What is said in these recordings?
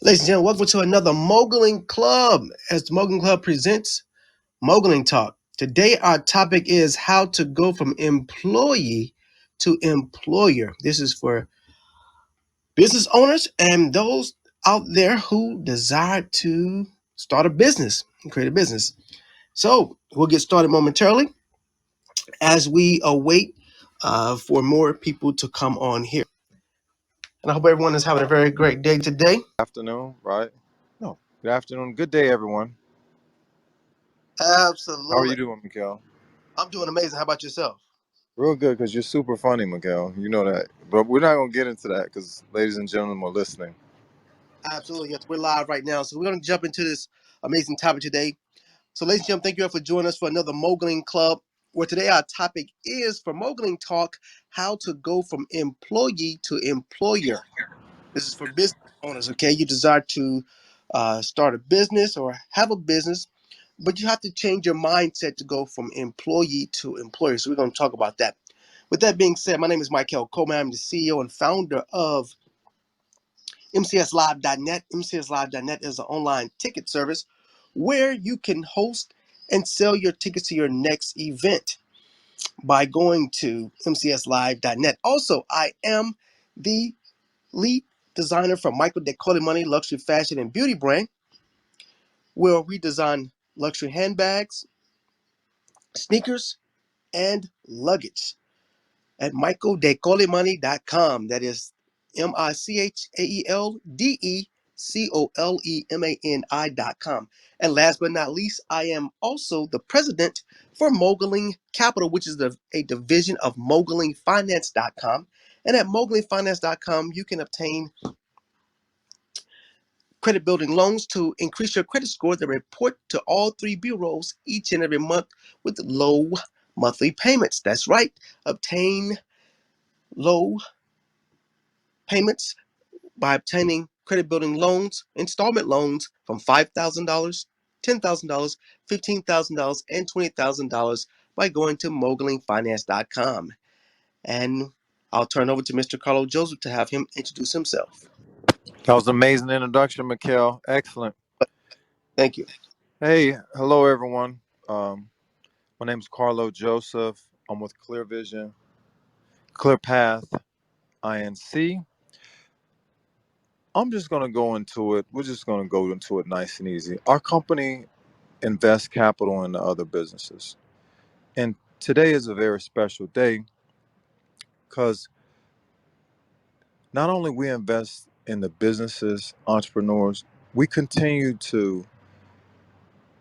Ladies and gentlemen, welcome to another Moguling Club as the Moguling Club presents Moguling Talk. Today, our topic is how to go from employee to employer. This is for business owners and those out there who desire to start a business and create a business. So, we'll get started momentarily as we await for more people to come on here. And I hope everyone is having a very great day today. Afternoon, right? No, good afternoon. Good day, everyone. How are Absolutely. you doing, Miguel? I'm doing amazing. How about yourself? Real good, because you're super funny, Miguel. You know that. But we're not going to get into that because ladies and gentlemen are listening. Absolutely. Yes, we're live right now. So we're going to jump into this amazing topic today. So, ladies and gentlemen, thank you all for joining us for another Moguling Club, where today our topic is for Moguling Talk, how to go from employee to employer. This is for business owners, okay? You desire to start a business or have a business, but you have to change your mindset to go from employee to employer. So we're going to talk about that. With that being said, my name is Coleman. I'm the CEO and founder of MCSLive.net. MCSLive.net is an online ticket service where you can host and sell your tickets to your next event by going to MCSLive.net. Also, I am the lead designer for Michael de Coleman luxury fashion and beauty brand, where we design luxury handbags, sneakers, and luggage at michaeldecolemani.com. That is MICHAELDECOLEMANI.com. And last but not least, I am also the president for Moguling Capital, which is a division of MoglingFinance.com. And at MoglingFinance.com, you can obtain credit building loans to increase your credit score that report to all three bureaus each and every month with low monthly payments. That's right. Obtain low payments by obtaining credit building loans, installment loans from $5,000, $10,000, $15,000, and $20,000 by going to moglingfinance.com. And I'll turn over to Mr. Carlo Joseph to have him introduce himself. That was an amazing introduction, Miguel. Excellent. Thank you. Hey, hello, everyone. My name is Carlo Joseph. I'm with Clear Vision, Clear Path, INC. I'm just going to go into it. We're just going to go into it nice and easy. Our company invests capital into other businesses. And today is a very special day because not only we invest in the businesses, entrepreneurs, we continue to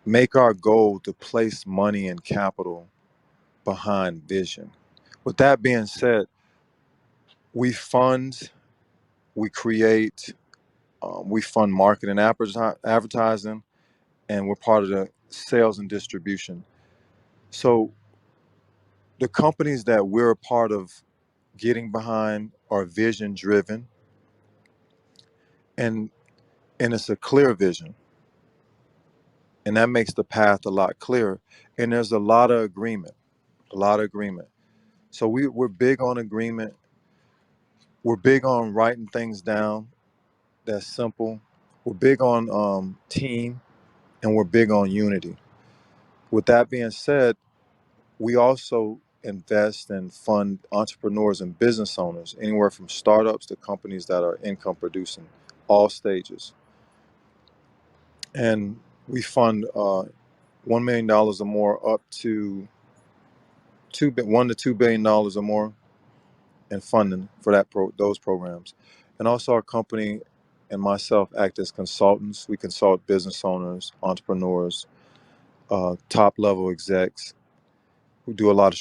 make our goal to place money and capital behind vision. With that being said, we fund, we create, we fund marketing, advertising, and we're part of the sales and distribution. So the companies that we're a part of getting behind are vision driven, and it's a clear vision, and that makes the path a lot clearer. And there's a lot of agreement. So we're big on agreement. We're big on writing things down that's simple. We're big on team, and we're big on unity. With that being said, we also invest and fund entrepreneurs and business owners, anywhere from startups to companies that are income producing, all stages. And we fund $1 million or more up to $1 to $2 billion or more in funding for those programs. And also, our company and myself act as consultants. We consult business owners, entrepreneurs, top level execs. We do a lot of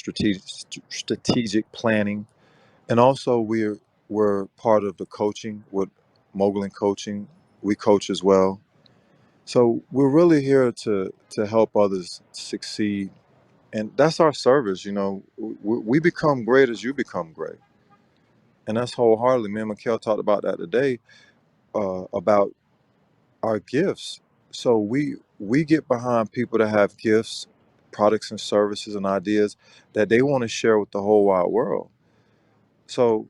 strategic planning, and also we're part of the coaching with Moguling Coaching. We coach as well. So we're really here to help others succeed, and that's our service. You know, we become great as you become great, and that's wholeheartedly. Me and Mikhail talked about that today, about our gifts. So we get behind people that have gifts, products and services and ideas that they want to share with the whole wide world. So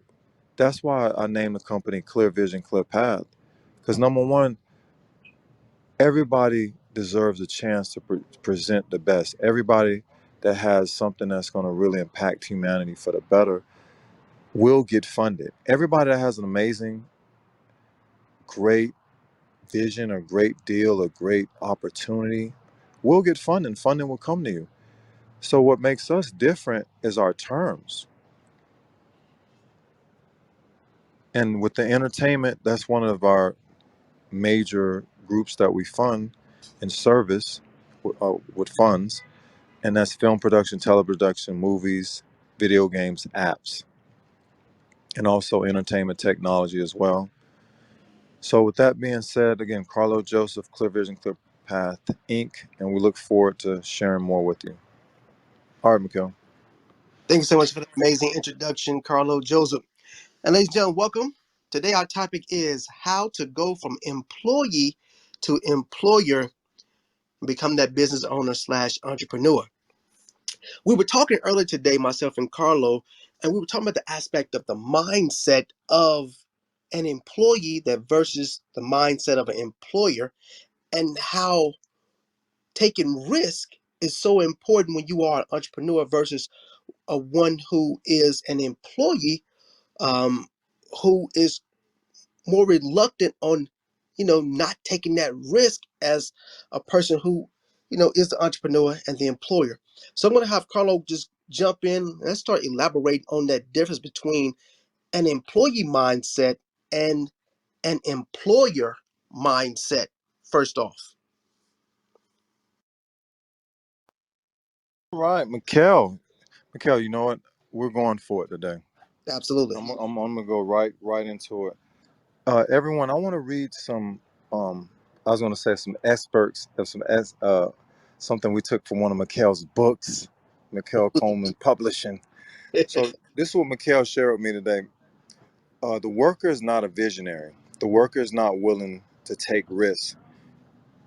that's why I named the company Clear Vision, Clear Path, Because number one, everybody deserves a chance to present the best. Everybody that has something that's going to really impact humanity for the better will get funded. Everybody that has an amazing, great vision, a great deal, a great opportunity will get funding. Funding will come to you. So what makes us different is our terms. And with the entertainment, that's one of our major groups that we fund and service with funds, and that's film production, teleproduction, movies, video games, apps, and also entertainment technology as well. So with that being said, again, Carlo Joseph, Clear Vision, Clear Path, Inc., and we look forward to sharing more with you. All right, Mikhail. Thank you so much for the amazing introduction, Carlo Joseph. And ladies and gentlemen, welcome. Today our topic is how to go from employee to employer and become that business owner slash entrepreneur. We were talking earlier today, myself and Carlo, and we were talking about the aspect of the mindset of an employee that versus the mindset of an employer, and how taking risk is so important when you are an entrepreneur versus a one who is an employee, um, who is more reluctant on, not taking that risk as a person who, is the entrepreneur and the employer. So I'm going to have Carlo just jump in and start elaborating on that difference between an employee mindset and an employer mindset. First off, All right, Mikhail. Mikhail, you know what? We're going for it today. absolutely. I'm gonna go right into it. Everyone, I want to read some. I was going to say some experts of something we took from one of Mikhail's books, Mikhail Coleman Publishing. So this is what Mikhail shared with me today. The worker is not a visionary. The worker is not willing to take risks,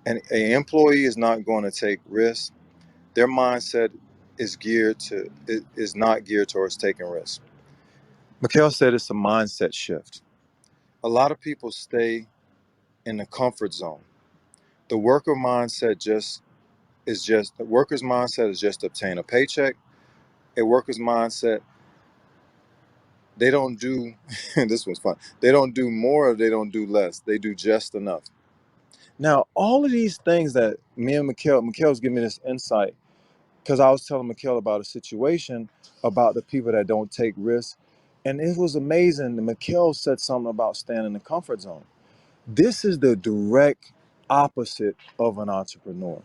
and an employee is not going to take risks. Their mindset is not geared towards taking risks. Mikhail said it's a mindset shift. A lot of people stay in the comfort zone. The worker mindset the worker's mindset is just to obtain a paycheck. A worker's mindset, they don't do this was fun. They don't do more or they don't do less. They do just enough. Now, all of these things that me and Mikhail's giving me this insight because I was telling Mikhail about a situation about the people that don't take risks. And it was amazing. Mikhail said something about staying in the comfort zone. This is the direct opposite of an entrepreneur.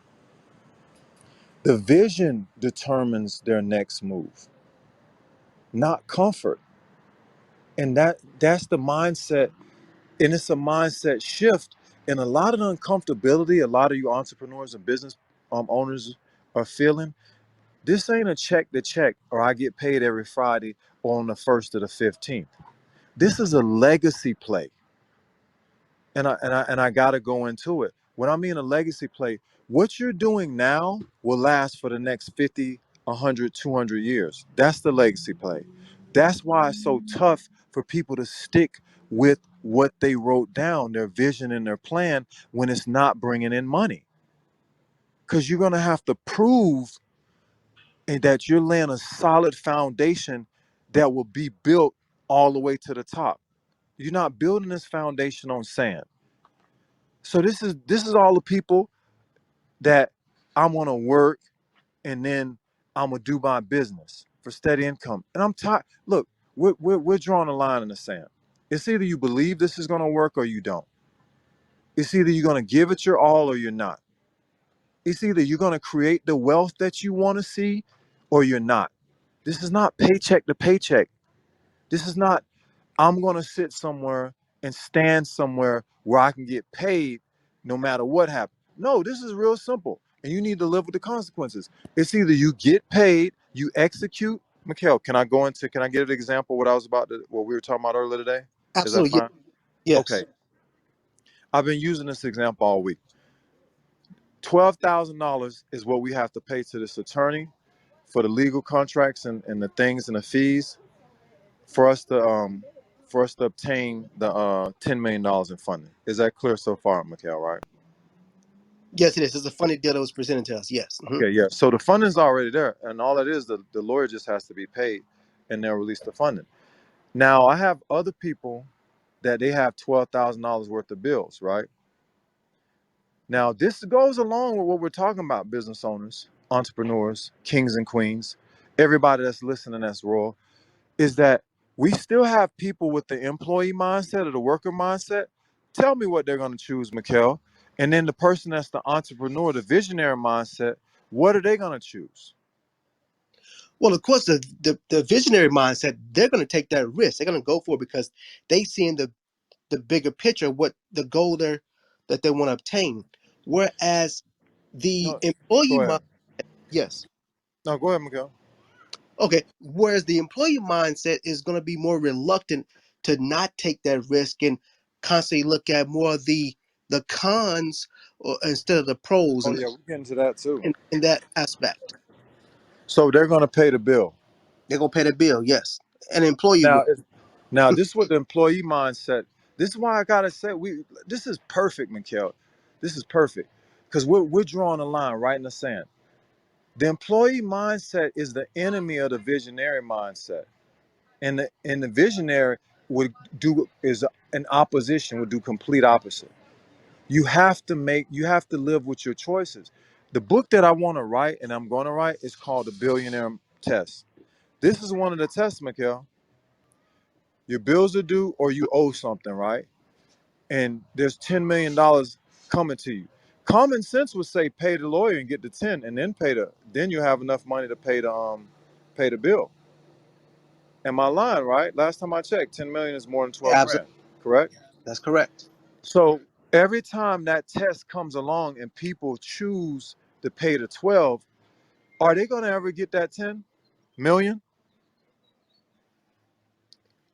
The vision determines their next move, not comfort. And that's the mindset, and it's a mindset shift. And a lot of the uncomfortability, a lot of you entrepreneurs and business owners are feeling, this ain't a check to check or I get paid every Friday or on the 1st or the 15th. This is a legacy play. And I gotta go into it. When I mean a legacy play, what you're doing now will last for the next 50, 100, 200 years. That's the legacy play. That's why it's so tough for people to stick with what they wrote down, their vision and their plan, when it's not bringing in money. Because you're gonna have to prove that you're laying a solid foundation that will be built all the way to the top. You're not building this foundation on sand. So this is all the people that I'm gonna work and then I'm gonna do my business for steady income. And I'm tired. Look, we're drawing a line in the sand. It's either you believe this is gonna work or you don't. It's either you're gonna give it your all or you're not. It's either you're gonna create the wealth that you want to see or you're not. This is not paycheck to paycheck. This is not I'm going to sit somewhere and stand somewhere where I can get paid no matter what happens. No, this is real simple. And you need to live with the consequences. It's either you get paid, you execute. Mikhail, can I give an example what I was what we were talking about earlier today? Is that Absolutely. fine? Okay. Yes. I've been using this example all week. $12,000 is what we have to pay to this attorney for the legal contracts and the things and the fees for us to for us to obtain the $10 million in funding. Is that clear so far, Mikhail, right? Yes, it is. It's a funny deal that was presented to us. Yes. Okay, yeah. So the funding's already there, and all it is, the lawyer just has to be paid, and they'll release the funding. Now, I have other people that they have $12,000 worth of bills, right? Now, this goes along with what we're talking about: business owners, entrepreneurs, kings and queens, everybody that's listening that's raw. Is that we still have people with the employee mindset or the worker mindset. Tell me what they're going to choose, Mikkel. And then the person that's the entrepreneur, the visionary mindset, what are they going to choose? Well, of course, the visionary mindset, they're going to take that risk. They're going to go for it because they see in the bigger picture what the goal that they want to obtain. Whereas the No, employee go mind, ahead. yes, No, go ahead, Mikkel. okay. Whereas the employee mindset is going to be more reluctant to not take that risk and constantly look at more of the cons instead of the pros Oh and yeah, we're getting to that too. in that aspect. So they're going to pay the bill. They're gonna pay the bill, yes. An employee Now, will. now this is what the employee mindset. This is why I gotta say we. This is perfect, Mikkel. This is perfect because we're drawing a line right in the sand. The employee mindset is the enemy of the visionary mindset, and the visionary would do is an opposition would do complete opposite. You have to live with your choices. The book that I want to write and I'm going to write is called The Billionaire Test. This is one of the tests, Mikkel. Your bills are due or you owe something, right? And there's $10 million coming to you. Common sense would say pay the lawyer and get the 10 and then then you have enough money to pay the bill. Am I lying, right? Last time I checked, 10 million is more than 12 Absolutely, grand, correct? that's correct. So every time that test comes along and people choose to pay the 12, are they going to ever get that 10 million?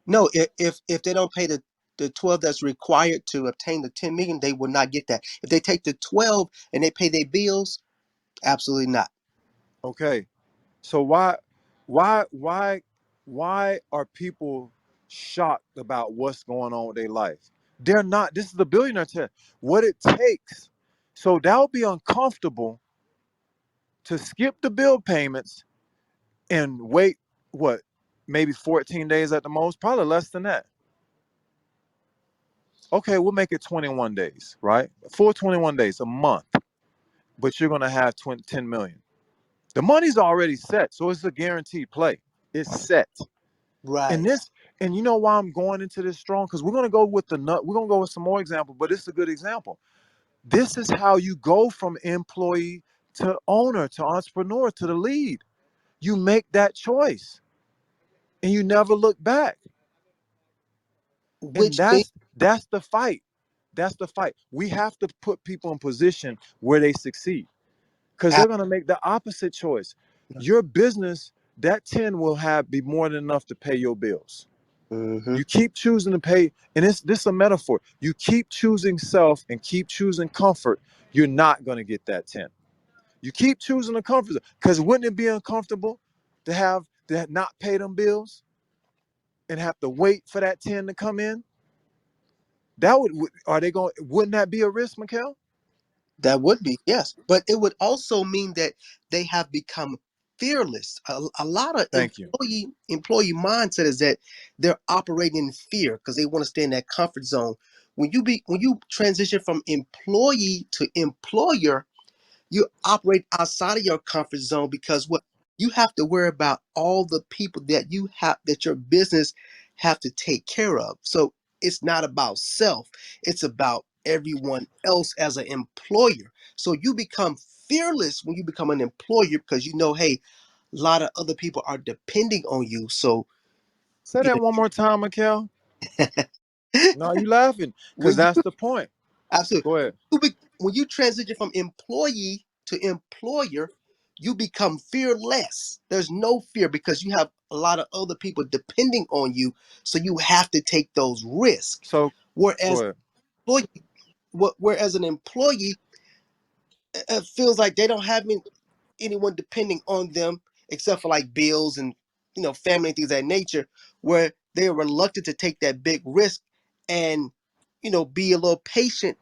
No, if they don't pay the 12 that's required to obtain the 10 million, they will not get that. If they take the 12 and they pay their bills, absolutely not. Okay. So why why why are people shocked about what's going on with their life? They're not. This is the billionaire test. What it takes. So that would be uncomfortable to skip the bill payments and wait what maybe 14 days at the most, probably less than that. Okay, we'll make it 21 days, right? Full 21 days, a month, but you're going to have 10 million. The money's already set, so it's a guaranteed play. It's set. And Right. this, and you know why I'm going into this strong? Because we're gonna go with we're gonna go with some more examples, but this is a good example. This is how you go from employee to owner to entrepreneur to the lead. You make that choice and you never look back. And Which means that's the fight. That's the fight. We have to put people in position where they succeed because they're gonna make the opposite choice. Your business, that 10 will have be more than enough to pay your bills. hmm You keep choosing to pay, and this is a metaphor. You keep choosing self and keep choosing comfort, you're not going to get that 10. You keep choosing the comfort because wouldn't it be uncomfortable to have to not pay them bills and have to wait for that 10 to come in? That would are they going? Wouldn't that be a risk, Mikhail? that would be, yes. But it would also mean that they have become fearless. A lot of Thank you. employee mindset is that they're operating in fear because they want to stay in that comfort zone. When you transition from employee to employer, you operate outside of your comfort zone because what you have to worry about all the people that you have that your business have to take care of. So it's not about self, it's about everyone else as an employer. So you become fearless when you become an employer because you know, hey, a lot of other people are depending on you. So Say you that one more time, Mikhail. know, No, you laughing because when you that's the point. absolutely. Go ahead. When you transition from employee to employer, you become fearless. There's no fear because you have a lot of other people depending on you. So you have to take those risks. So go Whereas ahead. employee, whereas an employee feels like they don't have anyone depending on them except for like bills and family and things of that nature. Where they're reluctant to take that big risk and, be a little patient,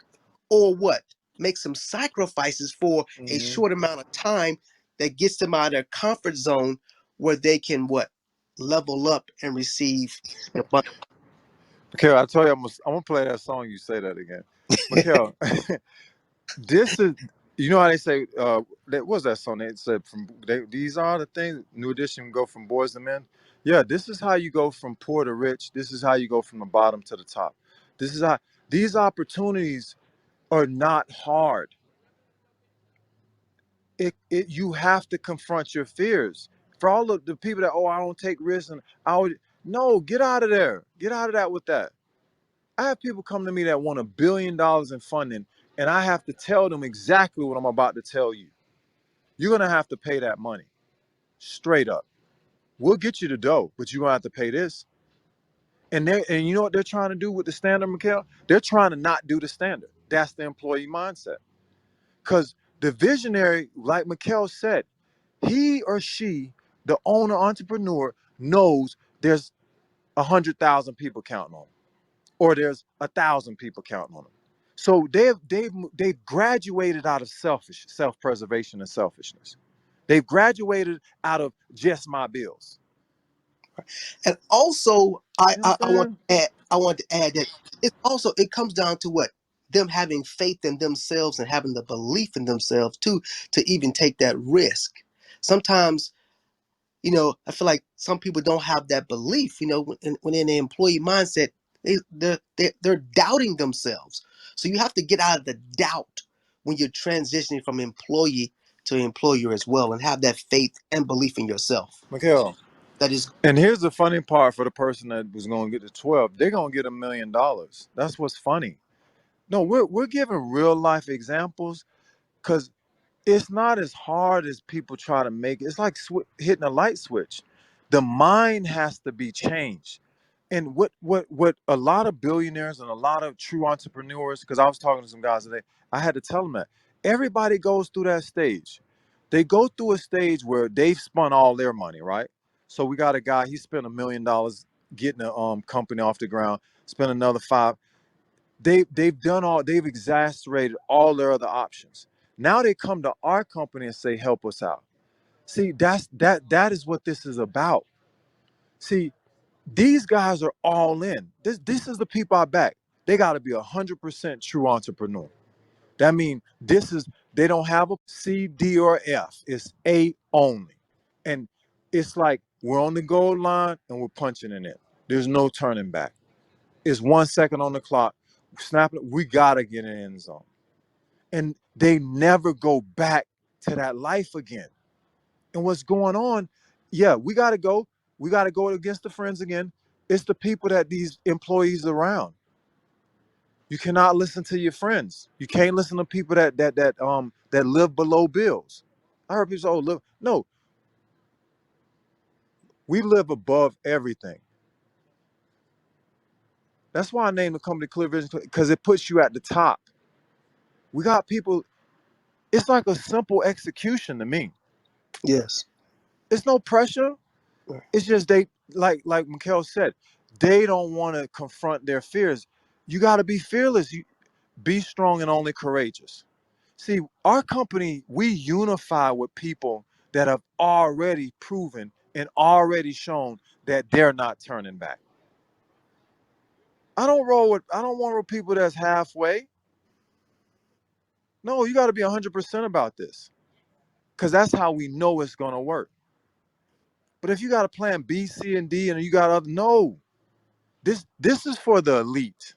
or what? Make some sacrifices for a Hmm. short amount of time that gets them out of their comfort zone, where they can what? Level up and receive the money. Mikhail, I told you I'm gonna play that song. You say that again, Mikhail. This is, you know how they say, that was that song? They said these are the things. New Edition go from boys to men. Yeah, this is how you go from poor to rich. This is how you go from the bottom to the top. This is how these opportunities are not hard. You have to confront your fears. For all of the people that, oh, I don't take risks, and I would, no, get out of there. Get out of that with that. I have people come to me that want $1 billion in funding, and I have to tell them exactly what I'm about to tell you. You're gonna have to pay that money. Straight up. We'll get you the dough, but you're gonna have to pay this. And you know what they're trying to do with the standard, Mikhail? They're trying to not do the standard. That's the employee mindset. Because the visionary, like Mikhail said, he or she, the owner, entrepreneur, knows there's 100,000 people counting on them, or there's 1,000 people counting on them. So they've graduated out of self-preservation and selfishness. They've graduated out of just my bills. And also, You know what I'm saying? I want to add that it comes down to what? Them having faith in themselves and having the belief in themselves too, to even take that risk. Sometimes, I feel like some people don't have that belief. When in the employee mindset, they're doubting themselves. So you have to get out of the doubt when you're transitioning from employee to employer as well, and have that faith and belief in yourself. Mikhail. That is, And here's the funny part for the person that was going to get the 12. They're going to get $1 million. That's what's funny. No, we're giving real life examples because it's not as hard as people try to make it. It's like hitting a light switch. The mind has to be changed. And what a lot of billionaires and a lot of true entrepreneurs, because I was talking to some guys today, I had to tell them that everybody goes through that stage. They go through a stage where they've spun all their money, right? So we got a guy, he spent $1 million getting a company off the ground, spent another five. They've exasperated all their other options. Now they come to our company and say, help us out. See, that is what this is about. See, these guys are all in. This is the people I back. They got to be 100% true entrepreneur. That means they don't have a C, D, or F. It's A only. And it's like we're on the goal line and we're punching in it. There's no turning back. It's 1 second on the clock. Snapping it, we gotta get in the end zone. And they never go back to that life again. And what's going on? Yeah, we gotta go. We gotta go against the friends again. It's the people that these employees around. You cannot listen to your friends. You can't listen to people that live below bills. I heard people say, "Oh, live." No, we live above everything. That's why I named the company Clear Vision, because it puts you at the top. We got people. It's like a simple execution to me. yes. It's no pressure. It's just they like Mikhail said, they don't want to confront their fears. You got to be fearless. You be strong and only courageous. See, our company, we unify with people that have already proven and already shown that they're not turning back. I don't want with people that's halfway. No, you got to be 100% about this because that's how we know it's going to work. But if you got a plan B, C, and D, and you got other, no, this is for the elite.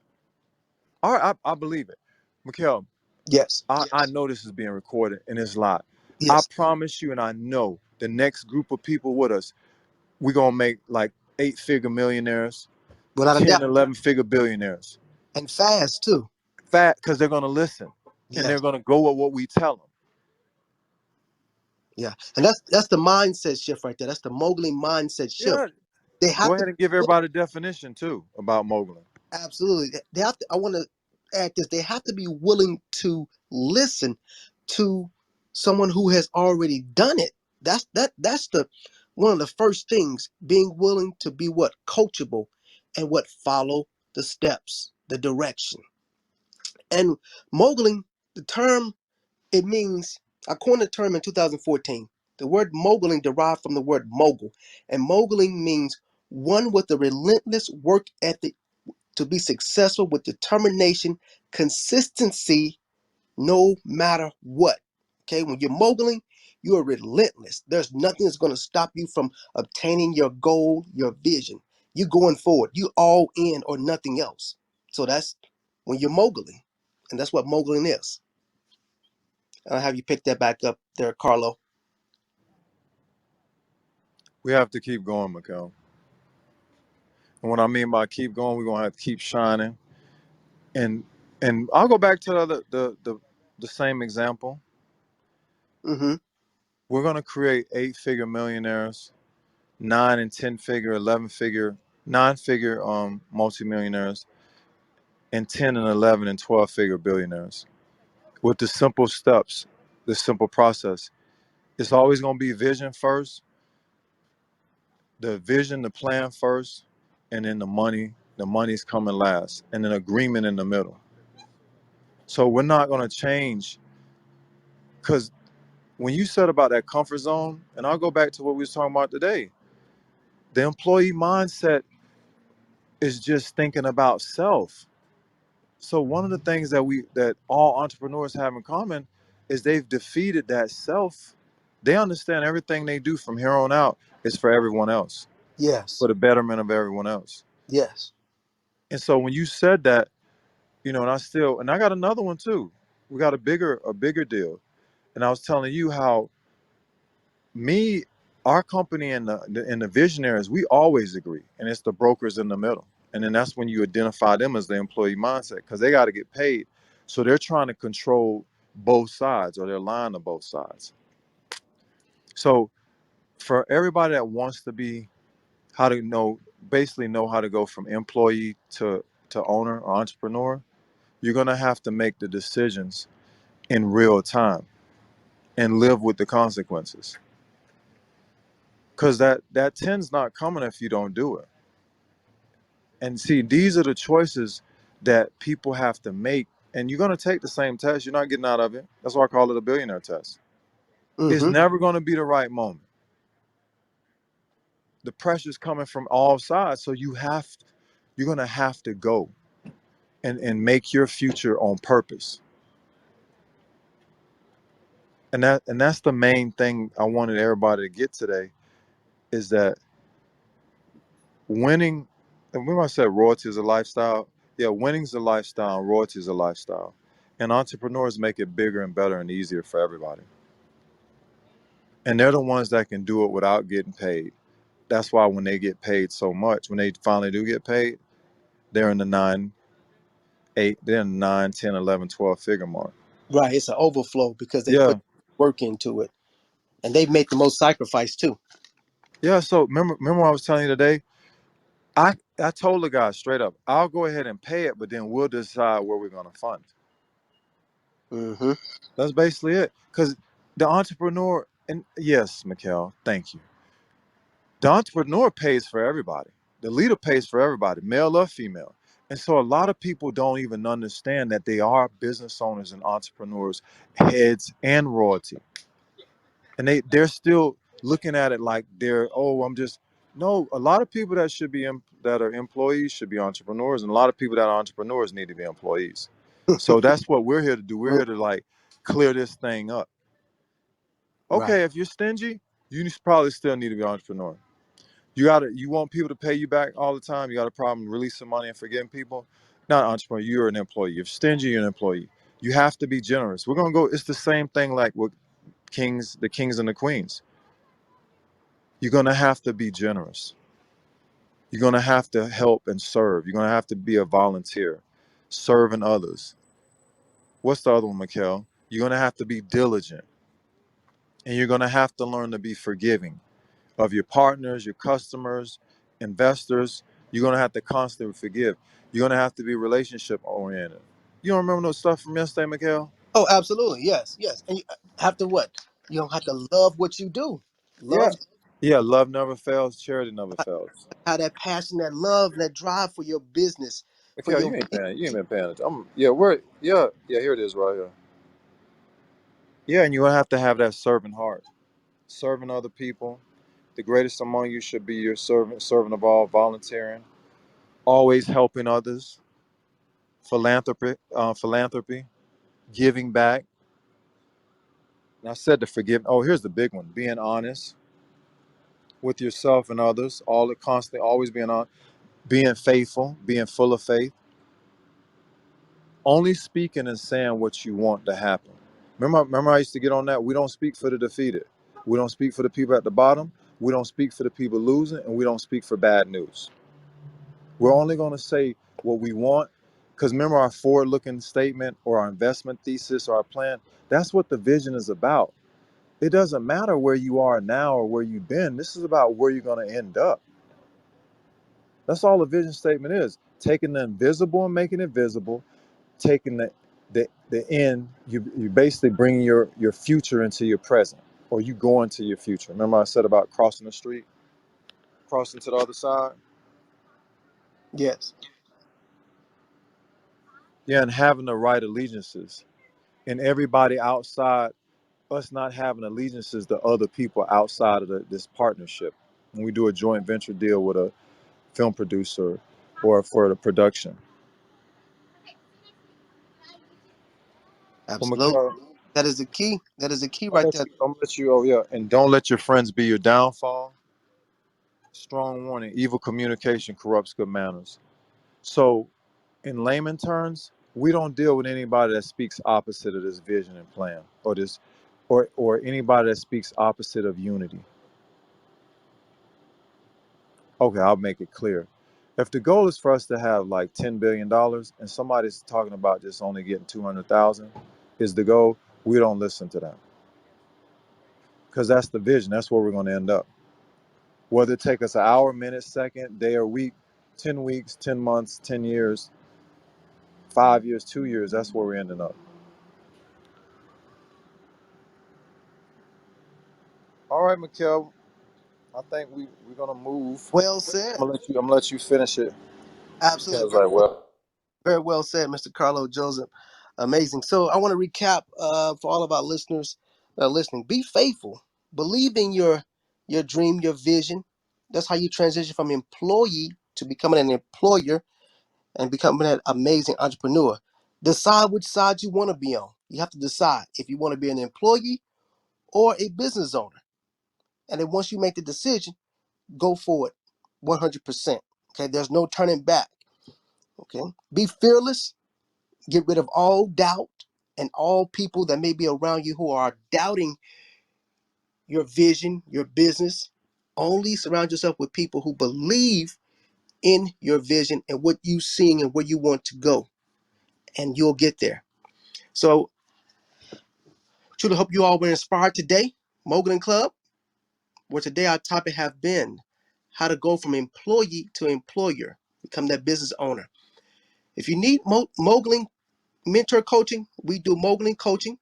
I believe it. Mikhail, Yes. I know this is being recorded and it's live. I Yes. promise you, and I know the next group of people with us, we're gonna make like 8-figure millionaires, Without a 10, doubt. 11-figure billionaires. And fast too. Fat because they're gonna listen and Yes. they're gonna go with what we tell them. Yeah. And that's the mindset shift right there. That's the Moguling mindset shift. Yeah. They Go have to ahead and give everybody a definition too about Moguling. absolutely. They have to. I want to add this. They have to be willing to listen to someone who has already done it. That's the one of the first things. Being willing to be what? Coachable and what follow the steps, the direction. And moguling, the term, it means, I coined the term in 2014. The word moguling derived from the word mogul, and moguling means one with a relentless work ethic to be successful with determination, consistency, no matter what. Okay, when you're moguling, you are relentless. There's nothing that's going to stop you from obtaining your goal, your vision. You going forward. You all in or nothing else. So that's when you're moguling, and that's what moguling is. I'll have you pick that back up there, Carlo. We have to keep going, Mikhail. And what I mean by keep going, we're gonna have to keep shining. And I'll go back to the same example. Mm-hmm. We're gonna create 8-figure millionaires, 9 and 10-figure, 11-figure, 9-figure multimillionaires, and 10 and 11 and 12-figure billionaires. With the simple steps, the simple process. It's always gonna be vision first, the vision, the plan first, and then the money. The money's coming last, and an agreement in the middle. So we're not gonna change because when you said about that comfort zone, and I'll go back to what we was talking about today, the employee mindset is just thinking about self. So one of the things that all entrepreneurs have in common is they've defeated that self. They understand everything they do from here on out is for everyone else, Yes. for the betterment of everyone else. Yes. And so when you said that, and I got another one too. We got a bigger deal. And I was telling you how me, our company and the visionaries, we always agree, and it's the brokers in the middle, and then that's when you identify them as the employee mindset because they got to get paid, so they're trying to control both sides or they're lying to both sides. So for everybody that wants to be how to know basically know how to go from employee to owner or entrepreneur, you're gonna have to make the decisions in real time and live with the consequences because that ten's not coming if you don't do it. And see, these are the choices that people have to make. And you're going to take the same test. You're not getting out of it. That's why I call it a billionaire test. It's Mm-hmm. never going to be the right moment. The pressure's coming from all sides. So you're going to have to go and make your future on purpose. And that's the main thing I wanted everybody to get today is that winning, and remember I said royalty is a lifestyle? Yeah, winning's a lifestyle, royalty is a lifestyle. And entrepreneurs make it bigger and better and easier for everybody. And they're the ones that can do it without getting paid. That's why when they get paid so much, when they finally do get paid, they're in the 8, they're in the 9, 10, 11, 12 figure mark. Right. It's an overflow because they put Yeah. work into it, and they make the most sacrifice too. Yeah. So remember what I was telling you today? I told the guy straight up, I'll go ahead and pay it, but then we'll decide where we're gonna fund. Mm-hmm. That's basically it. Because the entrepreneur, and yes, Mikhail, thank you. The entrepreneur pays for everybody. The leader pays for everybody, male or female. And so a lot of people don't even understand that they are business owners and entrepreneurs, heads and royalty. And they're still looking at it like I'm just no, a lot of people that that are employees should be entrepreneurs, and a lot of people that are entrepreneurs need to be employees. So that's what we're here to do. We're here to like clear this thing up. Right. Okay, if you're stingy, you probably still need to be an entrepreneur. You want people to pay you back all the time. You got a problem releasing money and forgiving people. Not an entrepreneur. You're an employee. You're stingy. You're an employee. You have to be generous. We're gonna go. It's the same thing like with the kings and the queens. You're gonna have to be generous. You're gonna have to help and serve. You're gonna have to be a volunteer, serving others. What's the other one, Mikhail? You're gonna have to be diligent, and you're gonna have to learn to be forgiving of your partners, your customers, investors. You're gonna have to constantly forgive. You're gonna have to be relationship oriented. You don't remember no stuff from yesterday, Mikhail? Oh, absolutely. Yes. Yes. And you have to what? You don't have to love what you do. Yeah, Love. Yeah, love never fails, charity never fails. How that passion, that love, and that drive for your business, for Mikhail, your you ain't paying. You ain't been paying attention. Yeah, where? Yeah. Here it is, right here. Yeah, and you have to have that servant heart, serving other people. The greatest among you should be your servant of all, volunteering, always helping others, philanthropy, giving back. And I said to forgive. Oh, here's the big one: being honest with yourself and others. All the constantly, always being on, being faithful, being full of faith. Only speaking and saying what you want to happen. Remember, I used to get on that. We don't speak for the defeated. We don't speak for the people at the bottom. We don't speak for the people losing, and we don't speak for bad news. We're only going to say what we want, because remember our forward-looking statement or our investment thesis or our plan. That's what the vision is about. It doesn't matter where you are now or where you've been. This is about where you're going to end up. That's all the vision statement is. Taking the invisible and making it visible. Taking the end. You basically bringing your future into your present, or you going to your future. Remember I said about crossing the street, crossing to the other side. yes, Yeah, and having the right allegiances, and everybody outside us not having allegiances to other people outside of this partnership. When we do a joint venture deal with a film producer or for the production. Well, absolutely. Mikhail, That is the key. That is the key right there. don't let you. Oh yeah, and don't let your friends be your downfall. Strong warning: evil communication corrupts good manners. So, in layman terms, we don't deal with anybody that speaks opposite of this vision and plan, or this, or anybody that speaks opposite of unity. Okay, I'll make it clear. If the goal is for us to have like $10 billion and somebody's talking about just only getting 200,000, is the goal, we don't listen to them, because that's the vision. That's where we're going to end up. Whether it take us an hour, minute, second, day, or week, 10 weeks, 10 months, 10 years, 5 years, 2 years, that's where we're ending up. All right, Mikhail, I think we're gonna move. Well said. I'm gonna let you finish it. Absolutely. Mikhail's like, well, Very well said, Mr. Carlo Joseph. Amazing. So I want to recap for all of our listeners that are listening. Be faithful. Believe in your dream, your vision. That's how you transition from employee to becoming an employer and becoming an amazing entrepreneur. Decide which side you want to be on. You have to decide if you want to be an employee or a business owner. And then once you make the decision, go for it 100%. Okay, there's no turning back. Okay, be fearless. Get rid of all doubt and all people that may be around you who are doubting your vision, your business. Only surround yourself with people who believe in your vision and what you're seeing and where you want to go, and you'll get there. So, truly hope you all were inspired today. Moguling Club, where today our topic have been how to go from employee to employer, become that business owner. If you need Moguling mentor coaching, we do Moguling coaching.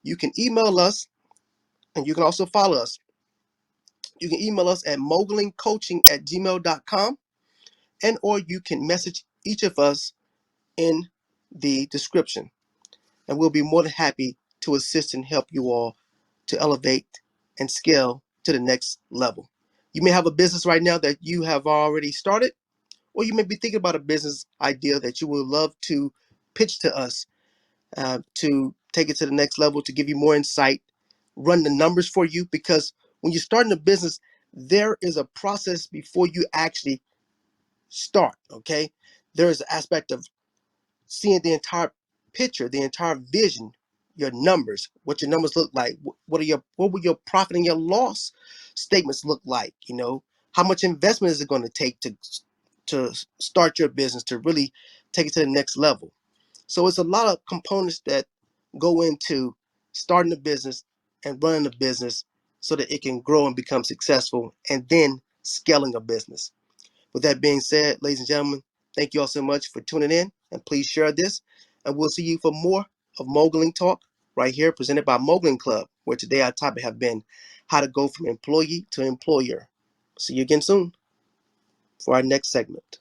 You can email us and you can also follow us. You can email us at moglingcoaching@gmail.com, and or you can message each of us in the description. And we'll be more than happy to assist and help you all to elevate and scale to the next level. You may have a business right now that you have already started, or you may be thinking about a business idea that you would love to pitch to us to take it to the next level, to give you more insight, run the numbers for you. Because when you're starting a business, there is a process before you actually start. Okay, there is an aspect of seeing the entire picture, the entire vision, your numbers, what your numbers look like, what will your profit and your loss statements look like. How much investment is it going to take to start your business, to really take it to the next level. So it's a lot of components that go into starting a business and running a business so that it can grow and become successful, and then scaling a business. With that being said, ladies and gentlemen, thank you all so much for tuning in, and please share this, and we'll see you for more of Moguling Talk. right here, presented by Moguling Club, where today our topic have been how to go from employee to employer. See you again soon for our next segment.